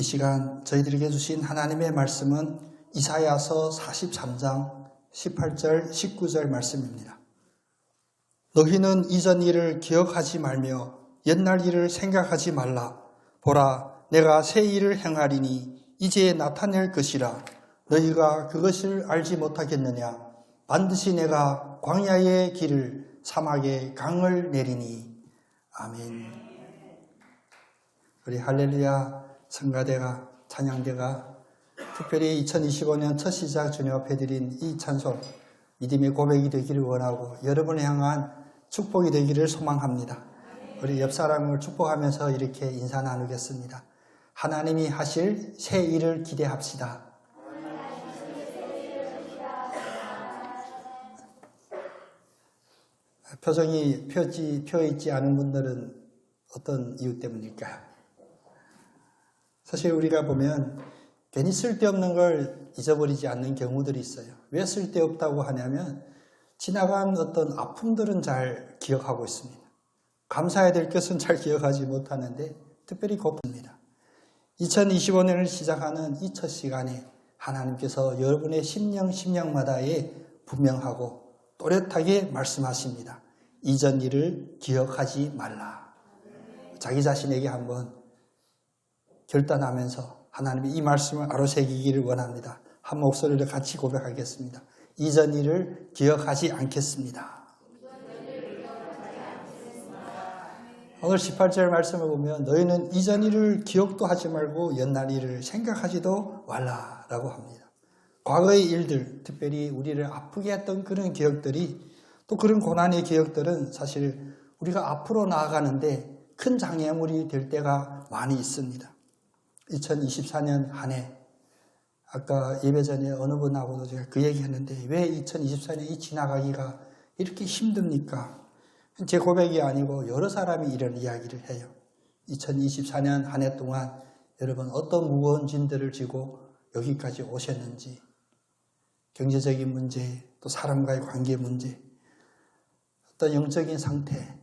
시간 저희들에게 주신 하나님의 말씀은 이사야서 43장 18절 19절 말씀입니다. 너희는 이전 일을 기억하지 말며 옛날 일을 생각하지 말라. 보라, 내가 새 일을 행하리니 이제 나타낼 것이라. 너희가 그것을 알지 못하겠느냐. 반드시 내가 광야의 길을 사막에 강을 내리니. 아멘. 우리 할렐루야 성가대가 찬양대가 특별히 2025년 첫 시작 주님 앞에 드린 이 찬송 믿음의 고백이 되기를 원하고 여러분을 향한 축복이 되기를 소망합니다. 우리 옆 사람을 축복하면서 이렇게 인사 나누겠습니다. 하나님이 하실 새 일을 기대합시다. 표정이 펴있지 않은 분들은 어떤 이유 때문일까요? 사실 우리가 보면 괜히 쓸데없는 걸 잊어버리지 않는 경우들이 있어요. 왜 쓸데없다고 하냐면 지나간 어떤 아픔들은 잘 기억하고 있습니다. 감사해야 될 것은 잘 기억하지 못하는데 특별히 고통입니다. 2025년을 시작하는 이 첫 시간에 하나님께서 여러분의 심령마다에 분명하고 또렷하게 말씀하십니다. 이전 일을 기억하지 말라. 자기 자신에게 한번 결단하면서 하나님의 이 말씀을 아로새기기를 원합니다. 한 목소리를 같이 고백하겠습니다. 이전 일을 기억하지 않겠습니다. 오늘 18절 말씀을 보면 너희는 이전 일을 기억도 하지 말고 옛날 일을 생각하지도 말라라고 합니다. 과거의 일들, 특별히 우리를 아프게 했던 그런 기억들이 또 그런 고난의 기억들은 사실 우리가 앞으로 나아가는데 큰 장애물이 될 때가 많이 있습니다. 2024년 한 해, 아까 예배 전에 어느 분하고도 제가 그 얘기 했는데 왜 2024년이 지나가기가 이렇게 힘듭니까? 제 고백이 아니고 여러 사람이 이런 이야기를 해요. 2024년 한 해 동안 여러분 어떤 무거운 짐들을 지고 여기까지 오셨는지, 경제적인 문제, 또 사람과의 관계 문제, 어떤 영적인 상태,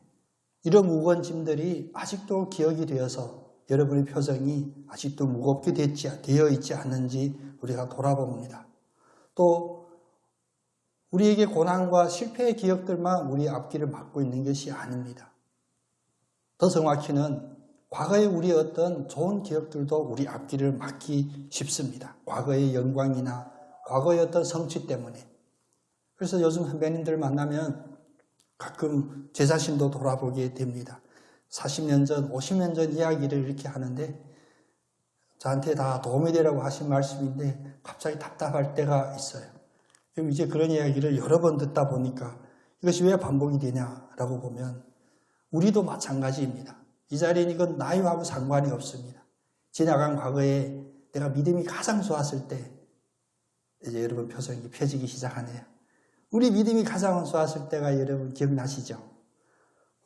이런 무거운 짐들이 아직도 기억이 되어서 여러분의 표정이 아직도 무겁게 되어 있지 않는지 우리가 돌아봅니다. 또 우리에게 고난과 실패의 기억들만 우리의 앞길을 막고 있는 것이 아닙니다. 더 정확히는 과거의 우리의 어떤 좋은 기억들도 우리 앞길을 막기 쉽습니다. 과거의 영광이나 과거의 어떤 성취 때문에. 그래서 요즘 선배님들 만나면 가끔 제 자신도 돌아보게 됩니다. 40년 전, 50년 전 이야기를 이렇게 하는데 저한테 다 도움이 되라고 하신 말씀인데 갑자기 답답할 때가 있어요. 그럼 이제 그런 이야기를 여러 번 듣다 보니까 이것이 왜 반복이 되냐라고 보면 우리도 마찬가지입니다. 이 자리는 이건 나이하고 상관이 없습니다. 지나간 과거에 내가 믿음이 가장 좋았을 때 이제 여러분 표정이 펴지기 시작하네요. 우리 믿음이 가장 좋았을 때가 여러분 기억나시죠?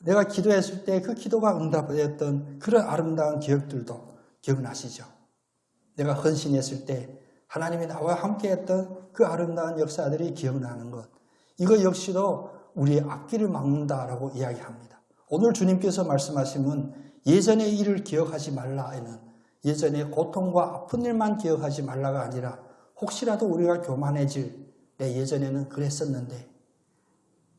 내가 기도했을 때 그 기도가 응답되었던 그런 아름다운 기억들도 기억나시죠? 내가 헌신했을 때 하나님이 나와 함께했던 그 아름다운 역사들이 기억나는 것. 이거 역시도 우리의 앞길을 막는다라고 이야기합니다. 오늘 주님께서 말씀하시면 예전의 일을 기억하지 말라에는 예전의 고통과 아픈 일만 기억하지 말라가 아니라 혹시라도 우리가 교만해질 내 예전에는 그랬었는데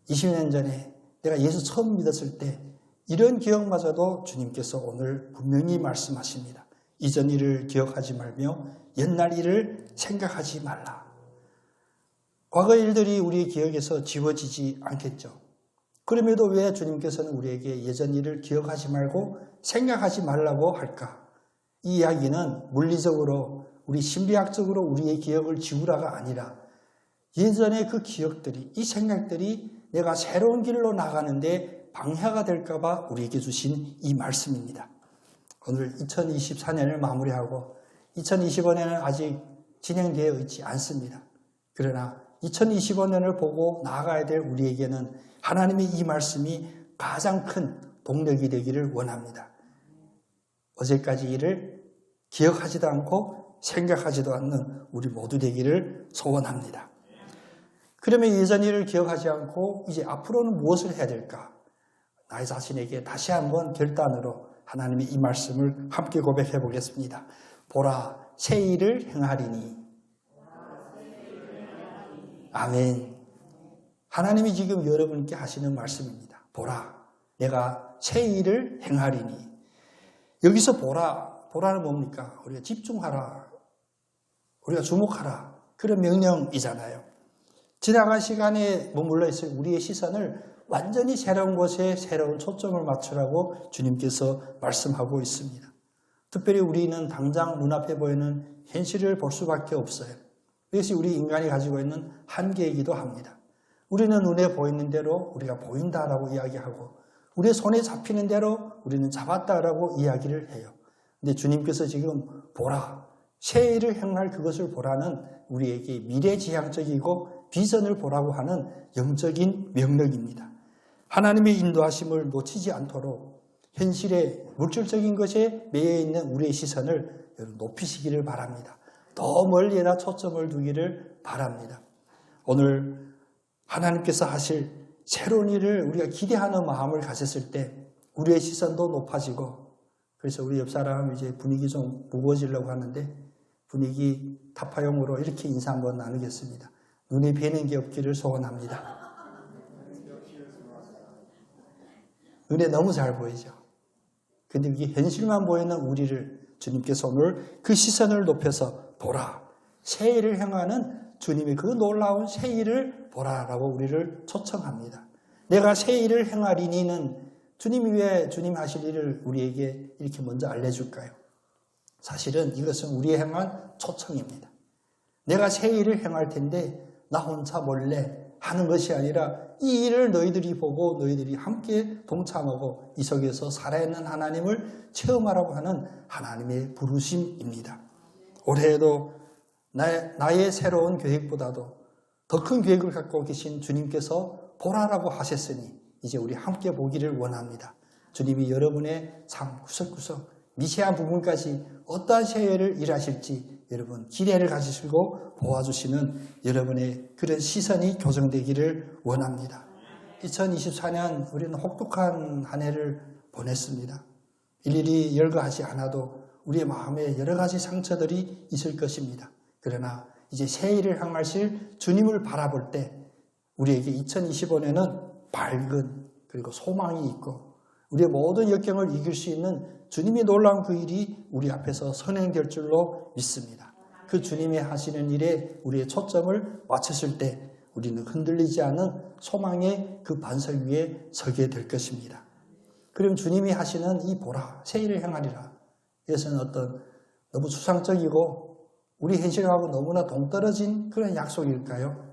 20년 전에 내가 예수 처음 믿었을 때 이런 기억마저도 주님께서 오늘 분명히 말씀하십니다. 이전 일을 기억하지 말며 옛날 일을 생각하지 말라. 과거의 일들이 우리의 기억에서 지워지지 않겠죠. 그럼에도 왜 주님께서는 우리에게 예전 일을 기억하지 말고 생각하지 말라고 할까? 이 이야기는 물리적으로 우리 심리학적으로 우리의 기억을 지우라가 아니라 예전의 그 기억들이 이 생각들이 내가 새로운 길로 나가는데 방해가 될까 봐 우리에게 주신 이 말씀입니다. 오늘 2024년을 마무리하고 2025년은 아직 진행되어 있지 않습니다. 그러나 2025년을 보고 나아가야 될 우리에게는 하나님의 이 말씀이 가장 큰 동력이 되기를 원합니다. 어제까지 일을 기억하지도 않고 생각하지도 않는 우리 모두 되기를 소원합니다. 그러면 예전 일을 기억하지 않고 이제 앞으로는 무엇을 해야 될까? 나의 자신에게 다시 한번 결단으로 하나님의 이 말씀을 함께 고백해 보겠습니다. 보라, 새 일을 행하리니. 아멘. 하나님이 지금 여러분께 하시는 말씀입니다. 보라, 내가 새 일을 행하리니. 여기서 보라는 뭡니까? 우리가 집중하라, 우리가 주목하라, 그런 명령이잖아요. 지나간 시간에 머물러 있을 우리의 시선을 완전히 새로운 곳에 새로운 초점을 맞추라고 주님께서 말씀하고 있습니다. 특별히 우리는 당장 눈앞에 보이는 현실을 볼 수밖에 없어요. 이것이 우리 인간이 가지고 있는 한계이기도 합니다. 우리는 눈에 보이는 대로 우리가 보인다라고 이야기하고 우리의 손에 잡히는 대로 우리는 잡았다라고 이야기를 해요. 근데 주님께서 지금 보라, 새 일을 행할 그것을 보라는 우리에게 미래지향적이고 비전을 보라고 하는 영적인 명령입니다. 하나님의 인도하심을 놓치지 않도록 현실의 물질적인 것에 매여 있는 우리의 시선을 높이시기를 바랍니다. 더 멀리에다 초점을 두기를 바랍니다. 오늘 하나님께서 하실 새로운 일을 우리가 기대하는 마음을 가졌을 때 우리의 시선도 높아지고, 그래서 우리 옆 사람 이제 분위기 좀 무거워지려고 하는데 분위기 타파용으로 이렇게 인사 한번 나누겠습니다. 눈에 뵈는 게 없기를 소원합니다. 눈에 너무 잘 보이죠. 근데 이게 현실만 보이는 우리를 주님께서 오늘 그 시선을 높여서 보라, 새 일을 행하는 주님의 그 놀라운 새 일을 보라라고 우리를 초청합니다. 내가 새 일을 행하리니는 주님이 왜 주님 하실 일을 우리에게 이렇게 먼저 알려줄까요? 사실은 이것은 우리의 행한 초청입니다. 내가 새 일을 행할 텐데 나 혼자 몰래 하는 것이 아니라 이 일을 너희들이 보고 너희들이 함께 동참하고 이 속에서 살아있는 하나님을 체험하라고 하는 하나님의 부르심입니다. 올해에도 나의 새로운 계획보다도 더 큰 계획을 갖고 계신 주님께서 보라라고 하셨으니 이제 우리 함께 보기를 원합니다. 주님이 여러분의 삶 구석구석 미세한 부분까지 어떠한 새 일을 일하실지 여러분 기대를 가지시고 보아주시는 여러분의 그런 시선이 교정되기를 원합니다. 2024년 우리는 혹독한 한 해를 보냈습니다. 일일이 열거하지 않아도 우리의 마음에 여러 가지 상처들이 있을 것입니다. 그러나 이제 새 일을 향하실 주님을 바라볼 때 우리에게 2025년은 밝은 그리고 소망이 있고 우리의 모든 역경을 이길 수 있는 주님이 놀라운 그 일이 우리 앞에서 선행될 줄로 믿습니다. 그 주님이 하시는 일에 우리의 초점을 맞췄을 때 우리는 흔들리지 않은 소망의 그 반석 위에 서게 될 것입니다. 그럼 주님이 하시는 이 보라, 새 일을 행하리라. 이것은 어떤 너무 추상적이고 우리 현실하고 너무나 동떨어진 그런 약속일까요?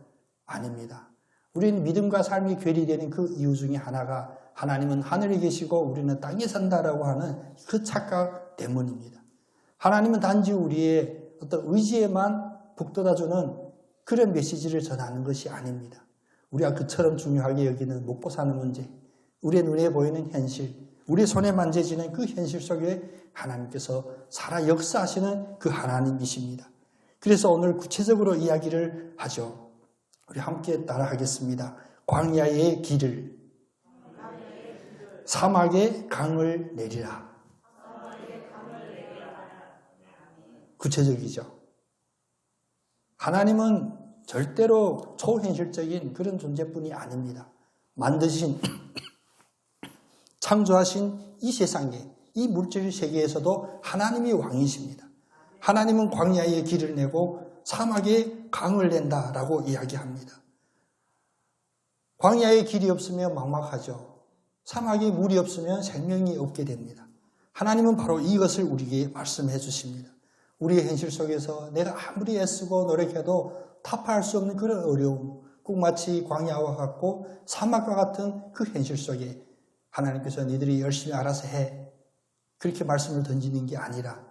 아닙니다. 우리는 믿음과 삶이 괴리되는 그 이유 중에 하나가 하나님은 하늘에 계시고 우리는 땅에 산다라고 하는 그 착각 때문입니다. 하나님은 단지 우리의 어떤 의지에만 북돋아주는 그런 메시지를 전하는 것이 아닙니다. 우리가 그처럼 중요하게 여기는 먹고 사는 문제, 우리의 눈에 보이는 현실, 우리의 손에 만져지는 그 현실 속에 하나님께서 살아 역사하시는 그 하나님이십니다. 그래서 오늘 구체적으로 이야기를 하죠. 우리 함께 따라하겠습니다. 광야의 길을, 사막의 강을 내리라. 구체적이죠. 하나님은 절대로 초현실적인 그런 존재뿐이 아닙니다. 만드신, 창조하신 이 세상에, 이 물질 세계에서도 하나님이 왕이십니다. 하나님은 광야의 길을 내고 사막에 강을 낸다라고 이야기합니다. 광야의 길이 없으면 막막하죠. 사막에 물이 없으면 생명이 없게 됩니다. 하나님은 바로 이것을 우리에게 말씀해 주십니다. 우리의 현실 속에서 내가 아무리 애쓰고 노력해도 타파할 수 없는 그런 어려움, 꼭 마치 광야와 같고 사막과 같은 그 현실 속에 하나님께서 니들이 열심히 알아서 해, 그렇게 말씀을 던지는 게 아니라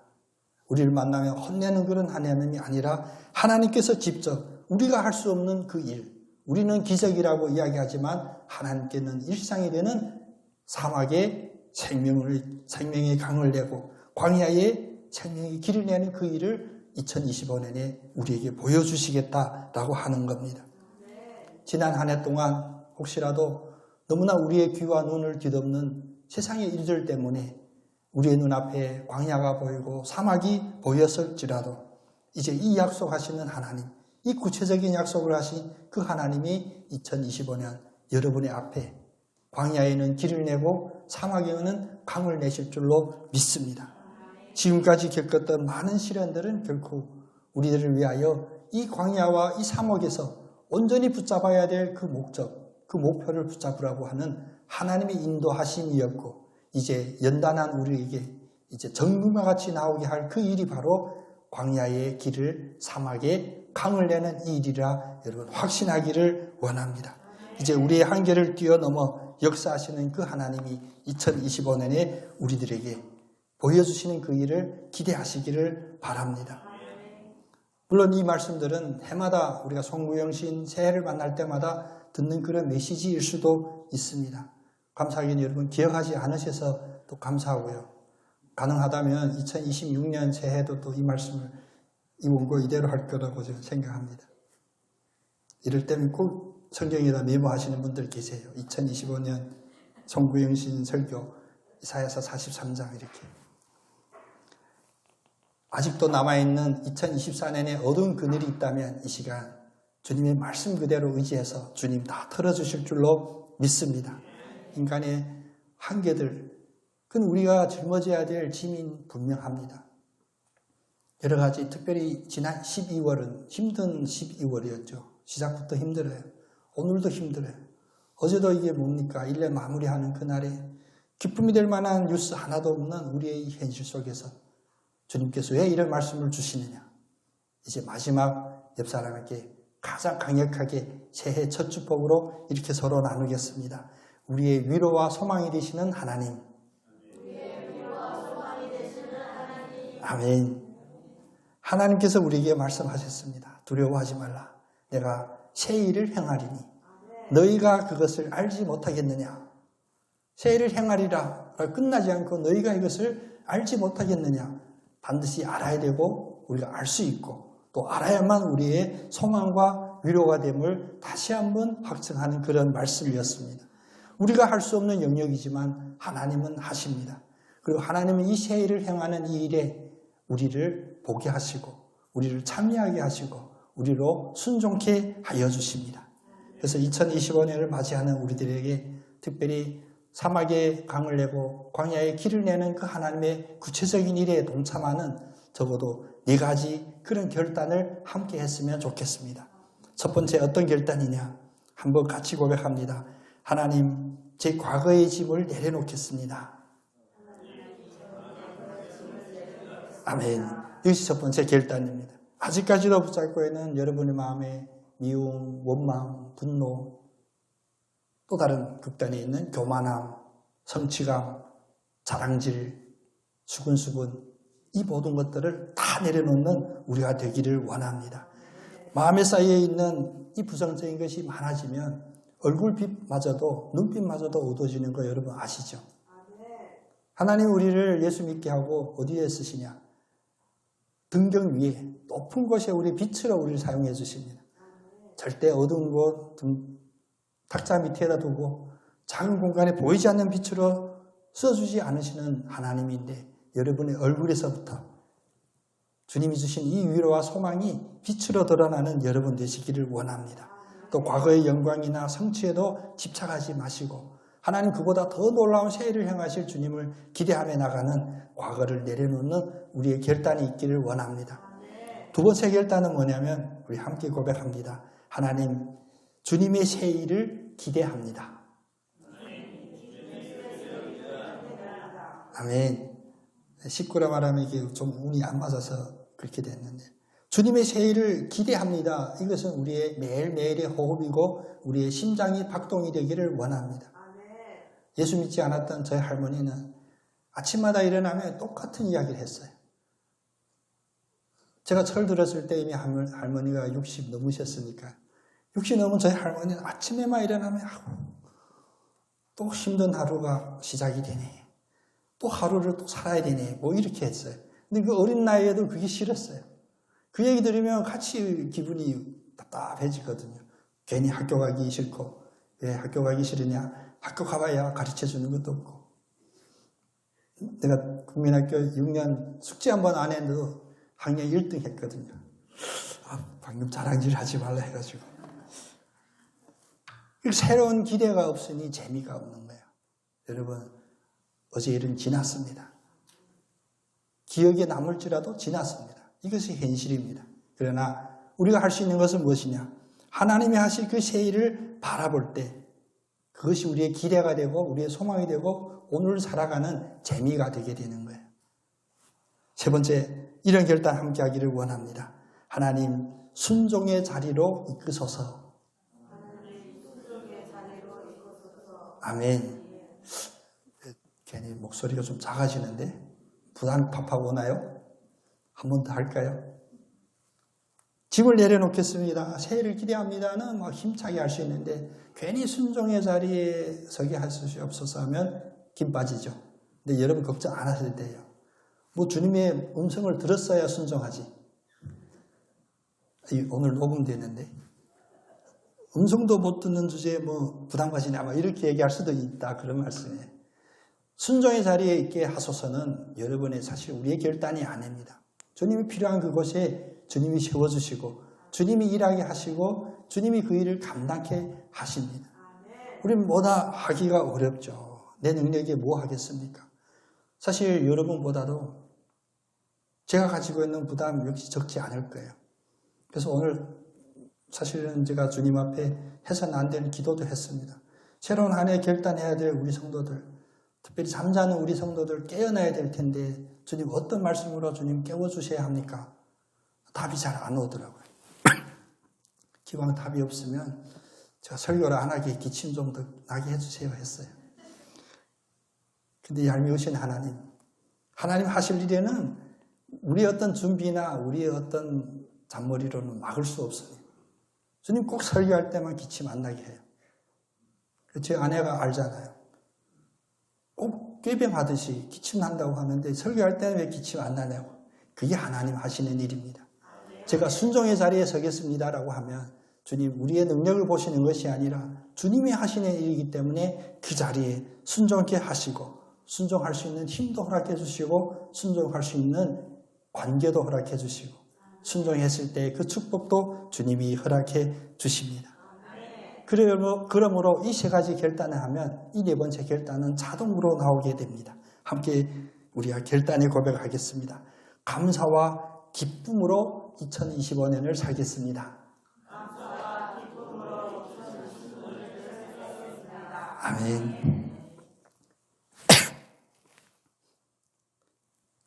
우리를 만나면 혼내는 그런 하나님이 아니라 하나님께서 직접 우리가 할 수 없는 그 일, 우리는 기적이라고 이야기하지만 하나님께는 일상이 되는 사막에 생명의 강을 내고 광야에 생명의 길을 내는 그 일을 2025년에 우리에게 보여주시겠다라고 하는 겁니다. 지난 한 해 동안 혹시라도 너무나 우리의 귀와 눈을 뒤덮는 세상의 일들 때문에 우리의 눈앞에 광야가 보이고 사막이 보였을지라도 이제 이 약속하시는 하나님, 이 구체적인 약속을 하신 그 하나님이 2025년 여러분의 앞에 광야에는 길을 내고 사막에는 강을 내실 줄로 믿습니다. 지금까지 겪었던 많은 시련들은 결코 우리들을 위하여 이 광야와 이 사막에서 온전히 붙잡아야 될 그 목적, 그 목표를 붙잡으라고 하는 하나님의 인도하심이었고, 이제 연단한 우리에게 이제 정금과 같이 나오게 할 그 일이 바로 광야의 길을 사막에 강을 내는 이 일이라 여러분 확신하기를 원합니다. 이제 우리의 한계를 뛰어넘어 역사하시는 그 하나님이 2025년에 우리들에게 보여주시는 그 일을 기대하시기를 바랍니다. 물론 이 말씀들은 해마다 우리가 송구영신 새해를 만날 때마다 듣는 그런 메시지일 수도 있습니다. 감사하기는 여러분 기억하지 않으셔서 또 감사하고요. 가능하다면 2026년 새해도 또 이 말씀을 이 원고 이대로 할 거라고 저는 생각합니다. 이럴 때면 꼭 성경에다 메모하시는 분들 계세요. 2025년 송구영신 설교 이사야서 43장 이렇게. 아직도 남아있는 2024년에 어두운 그늘이 있다면 이 시간 주님의 말씀 그대로 의지해서 주님 다 털어주실 줄로 믿습니다. 인간의 한계들, 그건 우리가 짊어져야 될 짐인 분명합니다. 여러 가지, 특별히 지난 12월은 힘든 12월이었죠. 시작부터 힘들어요. 오늘도 힘들어요. 어제도 이게 뭡니까? 1년 마무리하는 그날에 기쁨이 될 만한 뉴스 하나도 없는 우리의 현실 속에서 주님께서 왜 이런 말씀을 주시느냐? 이제 마지막 옆 사람에게 가장 강력하게 새해 첫 축복으로 이렇게 서로 나누겠습니다. 우리의 위로와 소망이 되시는 하나님. 아멘. 하나님께서 우리에게 말씀하셨습니다. 두려워하지 말라. 내가 새 일을 행하리니 너희가 그것을 알지 못하겠느냐? 새 일을 행하리라. 끝나지 않고 너희가 이것을 알지 못하겠느냐? 반드시 알아야 되고 우리가 알 수 있고 또 알아야만 우리의 소망과 위로가 됨을 다시 한번 확증하는 그런 말씀이었습니다. 우리가 할 수 없는 영역이지만 하나님은 하십니다. 그리고 하나님은 이 새 일을 행하는 이 일에 우리를 보게 하시고 우리를 참여하게 하시고 우리로 순종케 하여 주십니다. 그래서 2025년을 맞이하는 우리들에게 특별히 사막에 강을 내고 광야에 길을 내는 그 하나님의 구체적인 일에 동참하는 적어도 4가지 그런 결단을 함께 했으면 좋겠습니다. 첫 번째 어떤 결단이냐? 한번 같이 고백합니다. 하나님, 제 과거의 짐을 내려놓겠습니다. 아멘. 이것이 첫 번째 결단입니다. 아직까지도 붙잡고 있는 여러분의 마음에 미움, 원망, 분노, 또 다른 극단에 있는 교만함, 성취감, 자랑질, 수근수근 이 모든 것들을 다 내려놓는 우리가 되기를 원합니다. 마음에 쌓여 있는 이 부정적인 것이 많아지면 얼굴빛마저도 눈빛마저도 어두워지는 거 여러분 아시죠? 하나님 우리를 예수 믿게 하고 어디에 쓰시냐? 등경 위에 높은 곳에 우리 빛으로 우리를 사용해 주십니다. 절대 어두운 곳 탁자 밑에다 두고 작은 공간에 보이지 않는 빛으로 써주지 않으시는 하나님인데 여러분의 얼굴에서부터 주님이 주신 이 위로와 소망이 빛으로 드러나는 여러분 되시기를 원합니다. 또 과거의 영광이나 성취에도 집착하지 마시고 하나님 그보다 더 놀라운 새해를 향하실 주님을 기대하며 나가는 과거를 내려놓는 우리의 결단이 있기를 원합니다. 두 번째 결단은 뭐냐면 우리 함께 고백합니다. 하나님, 주님의 새해를 기대합니다. 아멘. 식구라 말하면 이게 좀 운이 안 맞아서 그렇게 됐는데 주님의 새해를 기대합니다. 이것은 우리의 매일매일의 호흡이고 우리의 심장이 박동이 되기를 원합니다. 예수 믿지 않았던 저희 할머니는 아침마다 일어나면 똑같은 이야기를 했어요. 제가 철 들었을 때 이미 할머니가 60 넘으셨으니까 60 넘은 저희 할머니는 아침에만 일어나면 또 힘든 하루가 시작이 되네. 또 하루를 또 살아야 되네. 뭐 이렇게 했어요. 근데 그 어린 나이에도 그게 싫었어요. 그 얘기 들으면 같이 기분이 답답해지거든요. 괜히 학교 가기 싫고 왜 학교 가기 싫으냐? 학교 가봐야 가르쳐주는 것도 없고 내가 국민학교 6년 숙제 한 번 안 했는데도 학년 1등 했거든요. 방금 자랑질 하지 말라 해가지고. 새로운 기대가 없으니 재미가 없는 거예요. 여러분, 어제 일은 지났습니다. 기억에 남을지라도 지났습니다. 이것이 현실입니다. 그러나 우리가 할 수 있는 것은 무엇이냐? 하나님이 하실 그 새 일을 바라볼 때 그것이 우리의 기대가 되고 우리의 소망이 되고 오늘 살아가는 재미가 되게 되는 거예요. 세 번째, 이런 결단 함께 하기를 원합니다. 하나님, 순종의 자리로 이끄소서. 아멘. 괜히 목소리가 좀 작아지는데 부담 팍팍 오나요? 한 번 더 할까요? 짐을 내려놓겠습니다. 새해를 기대합니다는 막 힘차게 할 수 있는데 괜히 순종의 자리에 서게 하시옵소서 하면 김 빠지죠. 근데 여러분 걱정 안 하셔도 돼요. 뭐 주님의 음성을 들었어야 순종하지. 오늘 녹음되는데 음성도 못 듣는 주제에 뭐 부담 가시냐 아마 이렇게 얘기할 수도 있다 그런 말씀이에요. 순종의 자리에 있게 하소서는 여러분의 사실 우리의 결단이 아닙니다. 주님이 필요한 그곳에 주님이 세워주시고 주님이 일하게 하시고 주님이 그 일을 감당케 하십니다. 우리는 뭐다 하기가 어렵죠. 내 능력에 뭐 하겠습니까? 사실 여러분보다도 제가 가지고 있는 부담 역시 적지 않을 거예요. 그래서 오늘 사실은 제가 주님 앞에 해서는 안 되는 기도도 했습니다. 새로운 한 해 결단해야 될 우리 성도들, 특별히 잠자는 우리 성도들 깨어나야 될 텐데 주님 어떤 말씀으로 주님 깨워주셔야 합니까? 답이 잘 안 오더라고요. 기왕 답이 없으면 제가 설교를 안 하게 기침 좀 더 나게 해주세요 했어요. 근데 얄미우신 하나님 하실 일에는 우리의 어떤 준비나 우리의 어떤 잔머리로는 막을 수 없어요. 주님 꼭 설교할 때만 기침 안 나게 해요. 제 아내가 알잖아요. 꼭 꾀병하듯이 기침 난다고 하는데 설교할 때는 왜 기침 안 나냐고. 그게 하나님 하시는 일입니다. 제가 순종의 자리에 서겠습니다라고 하면 주님 우리의 능력을 보시는 것이 아니라 주님이 하시는 일이기 때문에 그 자리에 순종케 하시고 순종할 수 있는 힘도 허락해 주시고 순종할 수 있는 관계도 허락해 주시고 순종했을 때 그 축복도 주님이 허락해 주십니다. 그러므로 이 세 가지 결단을 하면 이 네 번째 결단은 자동으로 나오게 됩니다. 함께 우리가 결단의 고백하겠습니다. 감사와 기쁨으로 2025년을 살겠습니다. 아멘.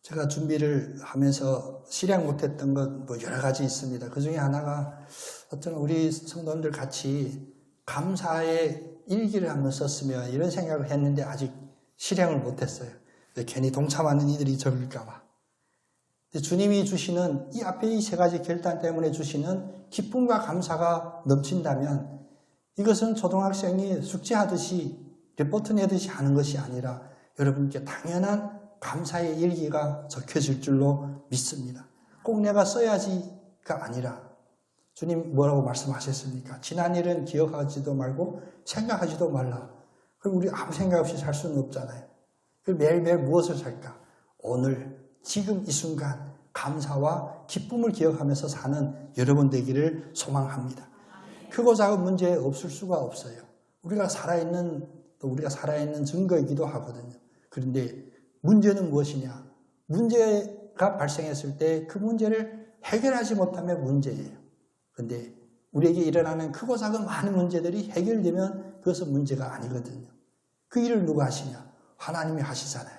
제가 준비를 하면서 실행 못했던 것 뭐 여러 가지 있습니다. 그 중에 하나가 어떤 우리 성도님들 같이 감사의 일기를 한번 썼으면 이런 생각을 했는데 아직 실행을 못했어요. 괜히 동참하는 이들이 적을까 봐. 주님이 주시는 이 앞에 이 세 가지 결단 때문에 주시는 기쁨과 감사가 넘친다면 이것은 초등학생이 숙제하듯이 레포트 내듯이 하는 것이 아니라 여러분께 당연한 감사의 일기가 적혀질 줄로 믿습니다. 꼭 내가 써야지가 아니라 주님 뭐라고 말씀하셨습니까? 지난 일은 기억하지도 말고 생각하지도 말라. 그럼 우리 아무 생각 없이 살 수는 없잖아요. 그럼 매일매일 무엇을 살까? 오늘 지금 이 순간 감사와 기쁨을 기억하면서 사는 여러분 되기를 소망합니다. 크고 작은 문제 없을 수가 없어요. 우리가 살아있는 증거이기도 하거든요. 그런데 문제는 무엇이냐? 문제가 발생했을 때 그 문제를 해결하지 못하면 문제예요. 그런데 우리에게 일어나는 크고 작은 많은 문제들이 해결되면 그것은 문제가 아니거든요. 그 일을 누가 하시냐? 하나님이 하시잖아요.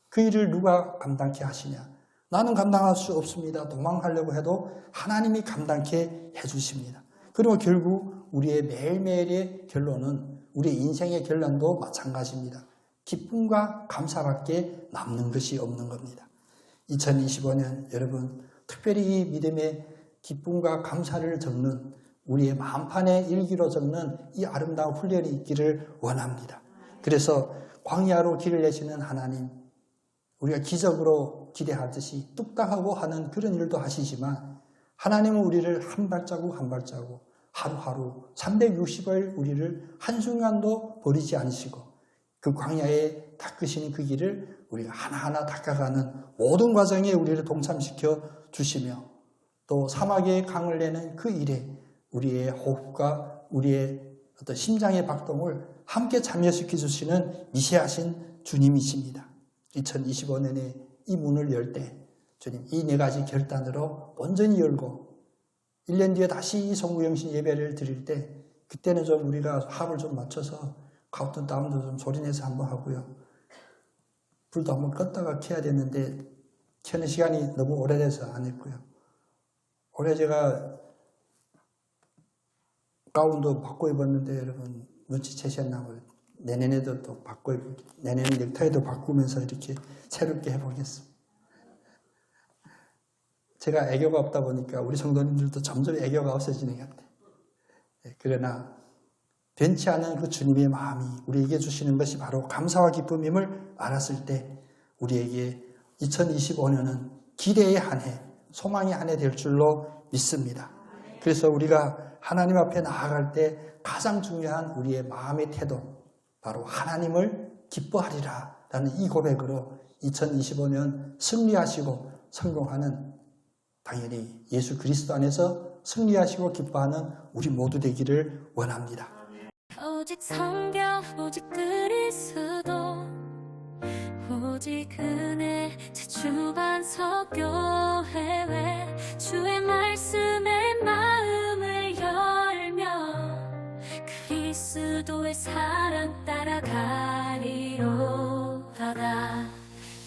그 일을 누가 감당케 하시냐? 나는 감당할 수 없습니다. 도망하려고 해도 하나님이 감당케 해주십니다. 그리고 결국 우리의 매일매일의 결론은 우리의 인생의 결론도 마찬가지입니다. 기쁨과 감사밖에 남는 것이 없는 겁니다. 2025년 여러분 특별히 이 믿음의 기쁨과 감사를 적는 우리의 마음판의 일기로 적는 이 아름다운 훈련이 있기를 원합니다. 그래서 광야로 길을 내시는 하나님 우리가 기적으로 기대하듯이 뚝딱하고 하는 그런 일도 하시지만 하나님은 우리를 한 발자국 한 발자국 하루하루 360일 우리를 한순간도 버리지 않으시고 그 광야에 닦으시는 그 길을 우리가 하나하나 닦아가는 모든 과정에 우리를 동참시켜 주시며 또 사막에 강을 내는 그 일에 우리의 호흡과 우리의 어떤 심장의 박동을 함께 참여시켜 주시는 미세하신 주님이십니다. 2025년에 이 문을 열 때 주님 이 네 가지 결단으로 온전히 열고 1년 뒤에 다시 이 송구영신 예배를 드릴 때 그때는 좀 우리가 합을 좀 맞춰서 가운데 다운도 좀 소리내서 한번 하고요. 불도 한번 껐다가 켜야 되는데 켜는 시간이 너무 오래돼서 안 했고요. 올해 제가 가운도 바꿔 입었는데 여러분 눈치채셨나요? 내년에도 또 바꿔 입고 내년에 넥타이도 바꾸면서 이렇게 새롭게 해보겠습니다. 제가 애교가 없다 보니까 우리 성도님들도 점점 애교가 없어지는 것 같아요. 그러나 변치 않은 그 주님의 마음이 우리에게 주시는 것이 바로 감사와 기쁨임을 알았을 때 우리에게 2025년은 기대의 한 해, 소망의 한 해 될 줄로 믿습니다. 그래서 우리가 하나님 앞에 나아갈 때 가장 중요한 우리의 마음의 태도, 바로 하나님을 기뻐하리라 라는 이 고백으로 2025년 승리하시고 성공하는 당연히 예수 그리스도 안에서 승리하시고 기뻐하는 우리 모두 되기를 원합니다. 오직 성경, 오직 그리스도, 오직 은혜, 제주반석 교회에 주의 말씀에 마음을 열며 그리스도의 사랑 따라가리로다.